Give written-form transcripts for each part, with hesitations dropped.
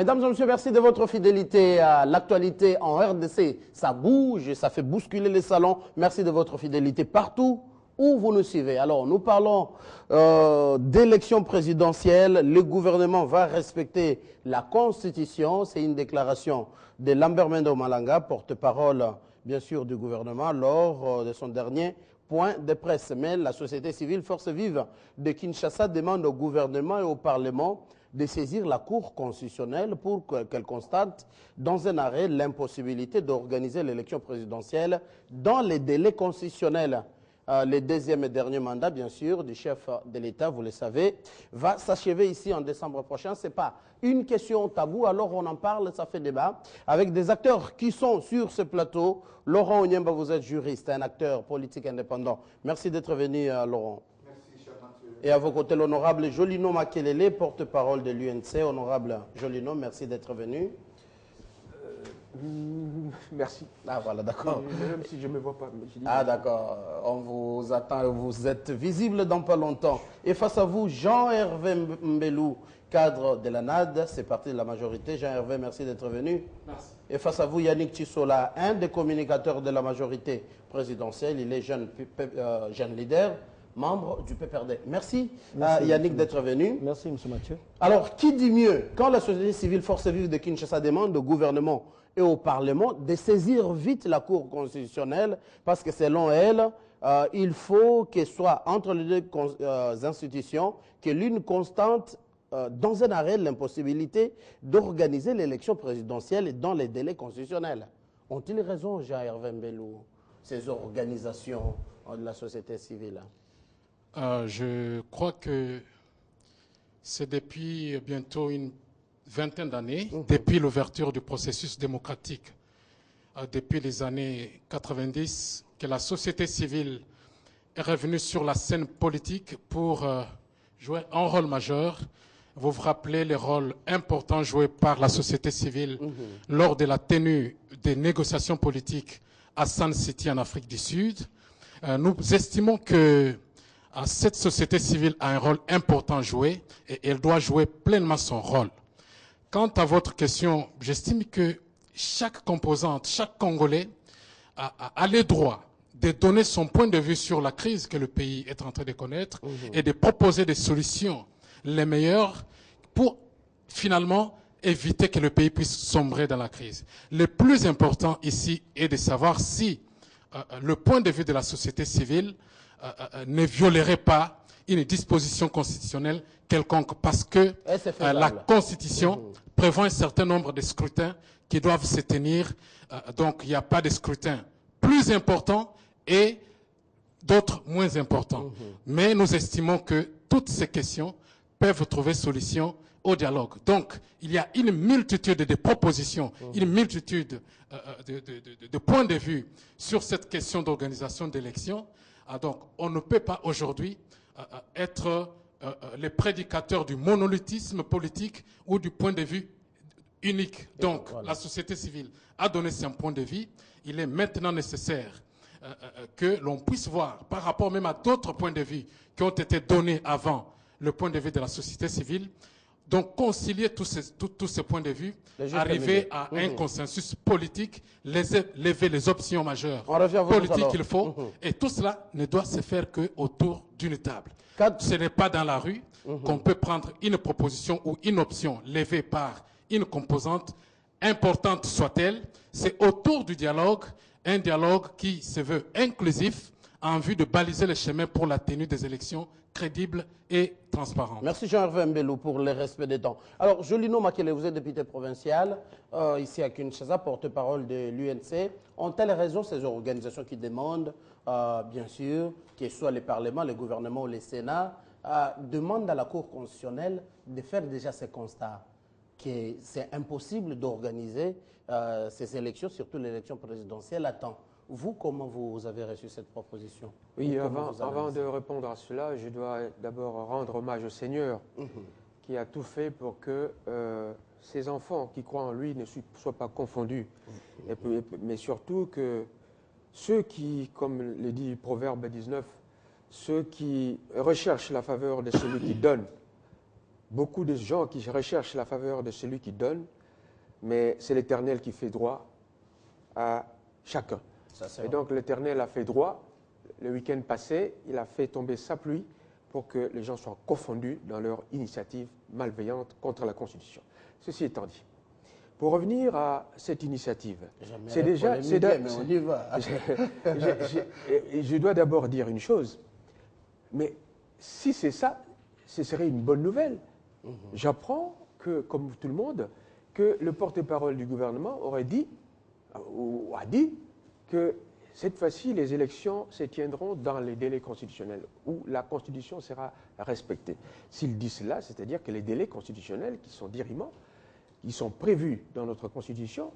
Mesdames et messieurs, merci de votre fidélité à l'actualité en RDC. Ça bouge et ça fait bousculer les salons. Merci de votre fidélité partout où vous nous suivez. Alors, nous parlons d'élections présidentielles. Le gouvernement va respecter la Constitution. C'est une déclaration de Lambert Mendo Malanga, porte-parole, bien sûr, du gouvernement, lors de son dernier point de presse. Mais la société civile, force vive de Kinshasa, demande au gouvernement et au Parlement de saisir la Cour constitutionnelle pour qu'elle constate dans un arrêt l'impossibilité d'organiser l'élection présidentielle dans les délais constitutionnels. Le deuxième et dernier mandat, bien sûr, du chef de l'État, vous le savez, va s'achever ici en décembre prochain. Ce n'est pas une question taboue, alors on en parle, ça fait débat, avec des acteurs qui sont sur ce plateau. Laurent Onyemba, vous êtes juriste, un acteur politique indépendant. Merci d'être venu, Laurent. Et à vos côtés, l'honorable Jolino Makelele, porte-parole de l'UNC. Honorable Jolino, merci d'être venu. Merci. Ah voilà, d'accord. Même si je ne me vois pas. Ah d'accord, on vous attend, vous êtes visible dans pas longtemps. Et face à vous, Jean-Hervé Mbelou, cadre de la NAD, c'est parti de la majorité. Jean-Hervé, merci d'être venu. Merci. Et face à vous, Yannick Tissola, un des communicateurs de la majorité présidentielle. Il est jeune leader, membre du PPRD. Merci, Yannick d'être venu. Merci, M. Mathieu. Alors, qui dit mieux quand la société civile force vive de Kinshasa demande au gouvernement et au Parlement de saisir vite la Cour constitutionnelle parce que selon elle, il faut qu'il soit entre les deux institutions que l'une constante dans un arrêt l'impossibilité d'organiser l'élection présidentielle dans les délais constitutionnels. Ont-ils raison, Jean-Hervé Mbelou, ces organisations de la société civile? Je crois que c'est depuis bientôt une vingtaine d'années, depuis l'ouverture du processus démocratique, depuis les années 90, que la société civile est revenue sur la scène politique pour jouer un rôle majeur. Vous vous rappelez les rôles importants joués par la société civile lors de la tenue des négociations politiques à Sun City en Afrique du Sud. Nous estimons que cette société civile a un rôle important à jouer et elle doit jouer pleinement son rôle. Quant à votre question, j'estime que chaque composante, chaque Congolais a le droit de donner son point de vue sur la crise que le pays est en train de connaître et de proposer des solutions les meilleures pour finalement éviter que le pays puisse sombrer dans la crise. Le plus important ici est de savoir si le point de vue de la société civile ne violerait pas une disposition constitutionnelle quelconque parce que la Constitution prévoit un certain nombre de scrutins qui doivent se tenir. Donc, il n'y a pas de scrutin plus important et d'autres moins importants. Mais nous estimons que toutes ces questions peuvent trouver solution au dialogue. Donc, il y a une multitude de propositions, une multitude de points de vue sur cette question d'organisation d'élections. Donc, on ne peut pas aujourd'hui être les prédicateurs du monolithisme politique ou du point de vue unique. Donc, la société civile a donné son point de vue. Il est maintenant nécessaire que l'on puisse voir, par rapport même à d'autres points de vue qui ont été donnés avant le point de vue de la société civile, donc concilier tous ces points de vue, arriver à un consensus politique, lever les options majeures politiques qu'il faut, et tout cela ne doit se faire qu'autour d'une table. Ce n'est pas dans la rue qu'on peut prendre une proposition ou une option levée par une composante, importante soit-elle, c'est autour du dialogue, un dialogue qui se veut inclusif en vue de baliser le chemin pour la tenue des élections crédibles et transparentes. Merci Jean-Hervé Mbelou pour le respect des temps. Alors, Jolino Makele, vous êtes député provincial, ici à Kinshasa, porte-parole de l'UNC. Ont-elles raison ces organisations qui demandent, bien sûr, que ce soit les parlements, les gouvernements ou les Sénats, demandent à la Cour constitutionnelle de faire déjà ces constats, que c'est impossible d'organiser ces élections, surtout l'élection présidentielle, à temps? Vous, comment vous avez reçu cette proposition? Oui, avant de répondre à cela, je dois d'abord rendre hommage au Seigneur qui a tout fait pour que ses enfants qui croient en lui ne soient pas confondus. Mais surtout que ceux qui, comme le dit Proverbe 19, ceux qui recherchent la faveur de celui qui donne beaucoup de gens qui recherchent la faveur de celui qui donne, mais c'est l'Éternel qui fait droit à chacun. Et donc l'Éternel a fait droit. Le week-end passé, il a fait tomber sa pluie pour que les gens soient confondus dans leur initiative malveillante contre la Constitution. Ceci étant dit, pour revenir à cette initiative, c'est déjà... Mais on y va. Je dois d'abord dire une chose, mais si c'est ça, ce serait une bonne nouvelle. J'apprends que, comme tout le monde, que le porte-parole du gouvernement aurait dit, ou a dit, que cette fois-ci, les élections se tiendront dans les délais constitutionnels, où la Constitution sera respectée. S'il dit cela, c'est-à-dire que les délais constitutionnels qui sont dirimants, qui sont prévus dans notre Constitution,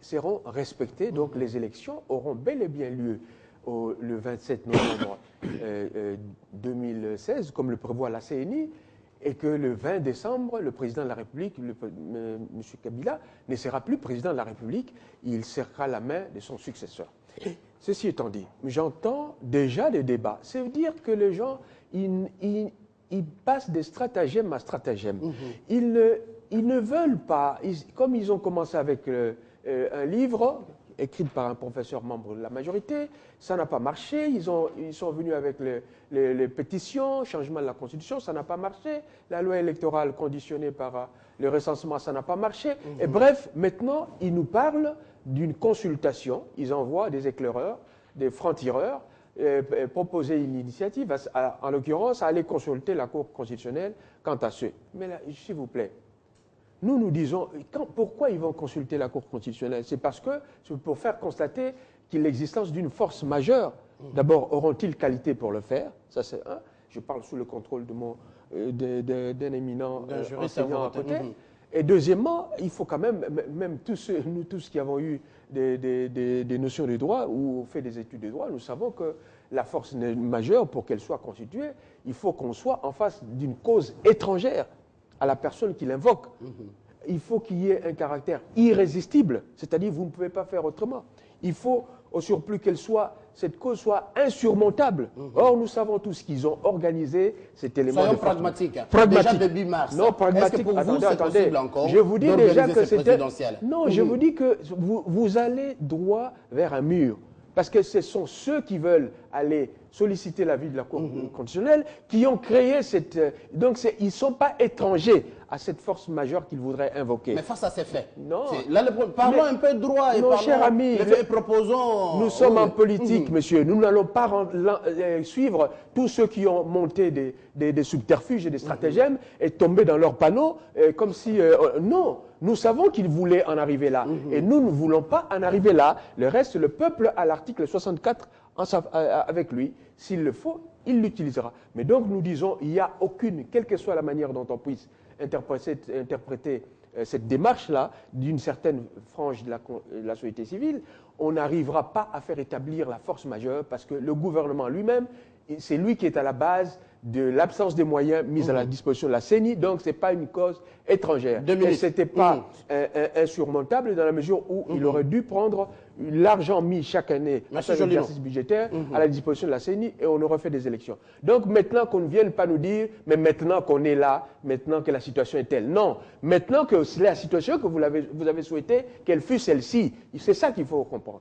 seront respectés. Donc les élections auront bel et bien lieu le 27 novembre 2016, comme le prévoit la CNI, et que le 20 décembre, le président de la République, M. Kabila, ne sera plus président de la République, il serrera la main de son successeur. Ceci étant dit, j'entends déjà des débats. Ça veut dire que les gens, ils passent des stratagèmes à stratagèmes. Ils ne veulent pas, comme ils ont commencé avec un livre écrit par un professeur membre de la majorité, ça n'a pas marché, ils sont venus avec les pétitions, changement de la Constitution, ça n'a pas marché, la loi électorale conditionnée par le recensement, ça n'a pas marché, et bref, maintenant, ils nous parlent d'une consultation, ils envoient des éclaireurs, des francs-tireurs, proposer une initiative, en l'occurrence, à aller consulter la Cour constitutionnelle quant à ce. Mais là, s'il vous plaît, nous disons, pourquoi ils vont consulter la Cour constitutionnelle? C'est parce que c'est pour faire constater qu'il y a l'existence d'une force majeure. D'abord, auront-ils qualité pour le faire? Ça, c'est un. Je parle sous le contrôle d'un éminent enseignant à côté. Et deuxièmement, il faut quand même nous tous qui avons eu des notions de droit ou fait des études de droit, nous savons que la force majeure, pour qu'elle soit constituée, il faut qu'on soit en face d'une cause étrangère à la personne qui l'invoque. Il faut qu'il y ait un caractère irrésistible, c'est-à-dire vous ne pouvez pas faire autrement. Il faut au surplus cette cause soit insurmontable. Or, nous savons tous qu'ils ont organisé cet élément. Soyons pragmatiques. Déjà début mars. Non, pragmatique. Est-ce que pour vous, c'est possible encore je vous dis déjà que c'était... Non, je vous dis que vous allez droit vers un mur. Parce que ce sont ceux qui veulent aller solliciter l'avis de la Cour constitutionnelle qui ont créé cette... Donc, ils ne sont pas étrangers à cette force majeure qu'ils voudraient invoquer. Mais face à ces faits. Non. Parlons un peu de droit et parlons, cher ami, proposons... Nous sommes en politique, monsieur. Nous n'allons pas suivre tous ceux qui ont monté des subterfuges et des stratagèmes et tomber dans leurs panneaux comme si... non. Nous savons qu'ils voulaient en arriver là. Et nous ne voulons pas en arriver là. Le reste, le peuple a l'article 64 avec lui. S'il le faut, il l'utilisera. Mais donc nous disons, il n'y a aucune, quelle que soit la manière dont on puisse interpréter cette démarche-là d'une certaine frange de la société civile, on n'arrivera pas à faire établir la force majeure parce que le gouvernement lui-même, c'est lui qui est à la base de l'absence des moyens mis à la disposition de la CENI, donc ce n'est pas une cause étrangère. Et ce n'était pas insurmontable dans la mesure où il aurait dû prendre l'argent mis chaque année à l'exercice budgétaire à la disposition de la CENI et on aurait fait des élections. Donc maintenant qu'on ne vienne pas nous dire, mais maintenant qu'on est là, maintenant que la situation est telle. Non, maintenant que c'est la situation que vous avez souhaité qu'elle fût celle-ci. C'est ça qu'il faut comprendre.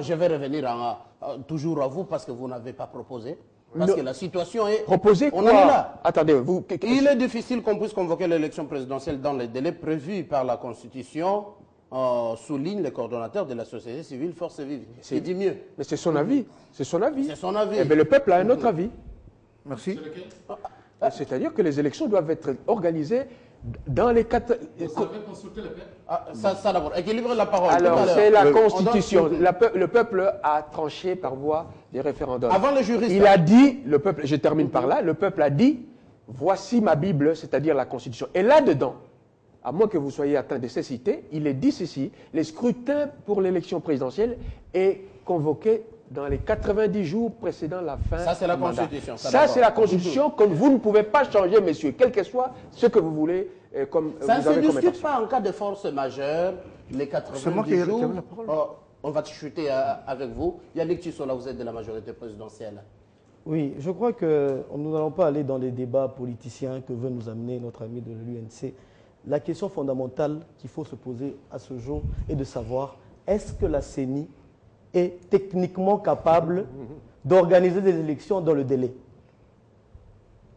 Je vais revenir toujours à vous parce que vous n'avez pas proposé. Parce que la situation est... Proposer quoi? On en est là. Attendez, il est difficile qu'on puisse convoquer l'élection présidentielle dans les délais prévus par la Constitution, souligne le coordonnateur de la société civile Force Vive. Il dit mieux. Mais c'est son avis. C'est son avis. C'est son avis. Eh bien, le peuple a un autre avis. Merci. C'est-à-dire que les élections doivent être organisées dans les quatre... Vous avez consulté le peuple? Ça d'abord. Équilibre la parole. Alors, c'est la Constitution. Le peuple a tranché par voie des référendums. Avant le juriste. Il a dit, le peuple, je termine par là, le peuple a dit, voici ma Bible, c'est-à-dire la Constitution. Et là-dedans, à moins que vous soyez atteint de cécité, il est dit ceci, les scrutins pour l'élection présidentielle est convoqué dans les 90 jours précédant la fin. Ça, c'est la Constitution. Ça, c'est la Constitution que vous ne pouvez pas changer, messieurs, quel que soit ce que vous voulez. Ça ne se discute pas en cas de force majeure, les 90 jours. On va chuter avec vous. Yannick Tissola, vous êtes de la majorité présidentielle. Oui, je crois que nous n'allons pas aller dans les débats politiciens que veut nous amener notre ami de l'UNC. La question fondamentale qu'il faut se poser à ce jour est de savoir est-ce que la CENI est techniquement capable d'organiser des élections dans le délai?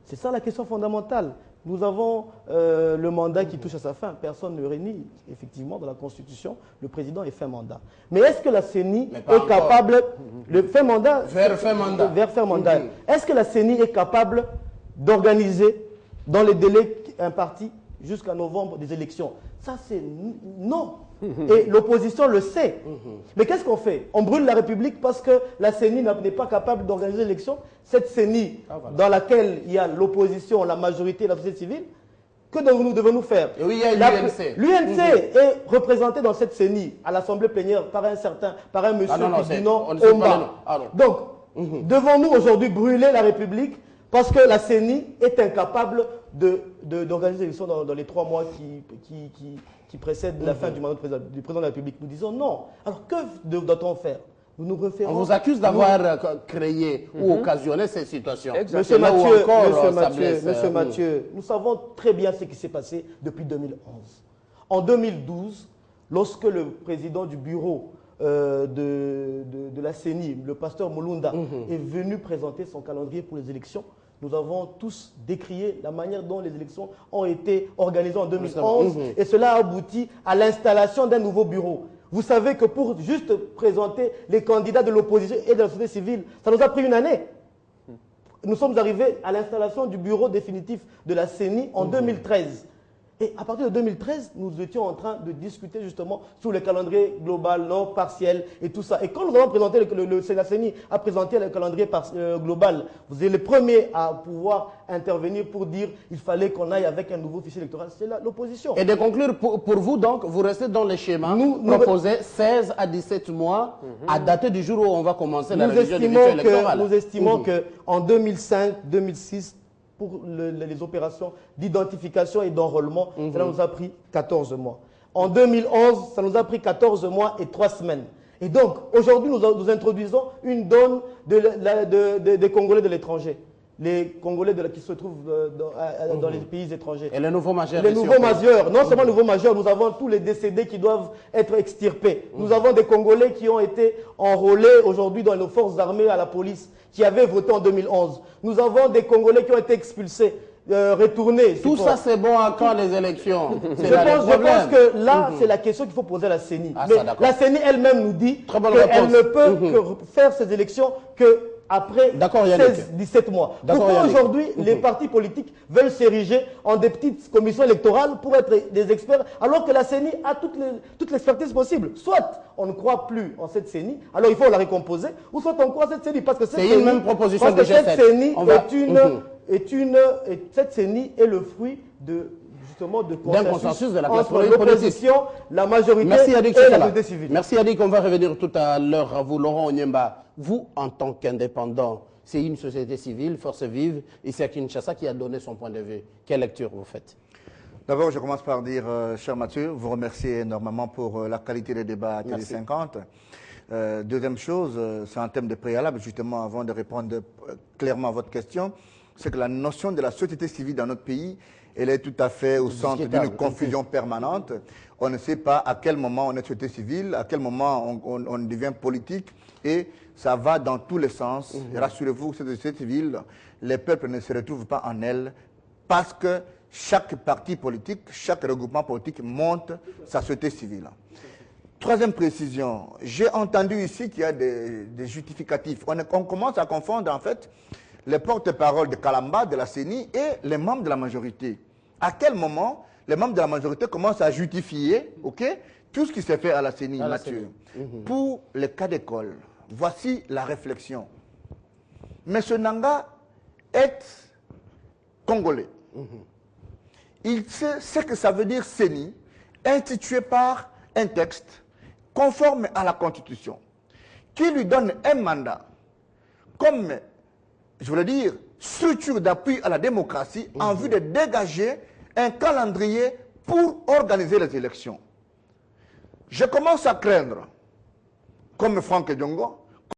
C'est ça la question fondamentale. Nous avons le mandat qui touche à sa fin. Personne ne renie, effectivement, dans la Constitution, le président est fin mandat. Mais est-ce que la CENI est capable, le fin mandat, vers fin mandat, est-ce que la CENI est capable d'organiser dans les délais impartis jusqu'à novembre des élections? Ça, c'est non. Et l'opposition le sait. Mais qu'est-ce qu'on fait? On brûle la République parce que la CENI n'est pas capable d'organiser l'élection. Cette CENI, dans laquelle il y a l'opposition, la majorité et la société civile, que devons-nous faire? Et oui, il y a l'UNC. L'UNC est représenté dans cette CENI à l'Assemblée plénière par un monsieur qui dit non Omba. Donc, devons-nous aujourd'hui brûler la République parce que la CENI est incapable d'organiser l'élection dans les 3 mois qui précèdent la fin du mandat du président de la République? Nous disons non. Alors que doit-on faire? Nous référons. On vous accuse d'avoir créé ou occasionné cette situation. Monsieur Mathieu, nous savons très bien ce qui s'est passé depuis 2011. En 2012, lorsque le président du bureau de la CENI, le pasteur Mulunda, est venu présenter son calendrier pour les élections, nous avons tous décrié la manière dont les élections ont été organisées en 2011 et cela a abouti à l'installation d'un nouveau bureau. Vous savez que pour juste présenter les candidats de l'opposition et de la société civile, ça nous a pris 1 année. Nous sommes arrivés à l'installation du bureau définitif de la CENI en 2013. Et à partir de 2013, nous étions en train de discuter justement sur le calendrier global, non partiel et tout ça. Et quand nous avons présenté, la CENI a présenté le calendrier global, vous êtes les premiers à pouvoir intervenir pour dire qu'il fallait qu'on aille avec un nouveau fichier électoral. C'est l'opposition. Et de conclure, pour vous donc, vous restez dans les schémas proposés 16 à 17 mois à dater du jour où on va commencer la révision du fichier électoral. Nous estimons qu'en 2005-2006, pour les opérations d'identification et d'enrôlement, cela nous a pris 14 mois. En 2011, ça nous a pris 14 mois et 3 semaines. Et donc, aujourd'hui, nous introduisons une donne des Congolais de l'étranger. Les Congolais qui se trouvent dans les pays étrangers. Et les nouveaux majeurs. Les nouveaux majeurs. Non seulement les nouveaux majeurs, nous avons tous les décédés qui doivent être extirpés. Nous avons des Congolais qui ont été enrôlés aujourd'hui dans nos forces armées, à la police, qui avaient voté en 2011. Nous avons des Congolais qui ont été expulsés, retournés. Tout ça, c'est bon à quand les élections? Je pense que là, c'est la question qu'il faut poser à la CENI. Mais la CENI elle-même nous dit qu'elle ne peut que faire ces élections que après 16-17 mots. Pourquoi aujourd'hui les partis politiques veulent s'ériger en des petites commissions électorales pour être des experts alors que la CENI a toute l'expertise possible? Soit on ne croit plus en cette CENI, alors il faut la récomposer, ou soit on croit en cette CENI parce que cette CENI, une même proposition de cette CENI cette CENI est le fruit de consensus de la classe entre l'opposition, la majorité et la société civile. Merci Adik, on va revenir tout à l'heure à vous. Laurent Onyemba, vous en tant qu'indépendant, c'est une société civile, force vive, ici à Kinshasa, qui a donné son point de vue. Quelle lecture vous faites? D'abord, je commence par dire, cher Mathieu, vous remercier énormément pour la qualité des débats à Télé 50. Deuxième chose, c'est un thème de préalable, justement, avant de répondre clairement à votre question, c'est que la notion de la société civile dans notre pays, elle est tout à fait au centre d'une confusion permanente. On ne sait pas à quel moment on est société civile, à quel moment on devient politique, et ça va dans tous les sens. Rassurez-vous, cette société civile, les peuples ne se retrouvent pas en elle, parce que chaque parti politique, chaque regroupement politique monte sa société civile. Troisième précision, j'ai entendu ici qu'il y a des justificatifs. On commence à confondre en fait les porte-paroles de Kalamba, de la CENI et les membres de la majorité. À quel moment les membres de la majorité commencent à justifier tout ce qui s'est fait à la CENI, Mathieu? Pour les cas d'école, voici la réflexion. M. Nanga est congolais. Il sait ce que ça veut dire CENI, institué par un texte conforme à la Constitution, qui lui donne un mandat comme, je voulais dire, structure d'appui à la démocratie en vue de dégager un calendrier pour organiser les élections. Je commence à craindre, comme Franck Diongo,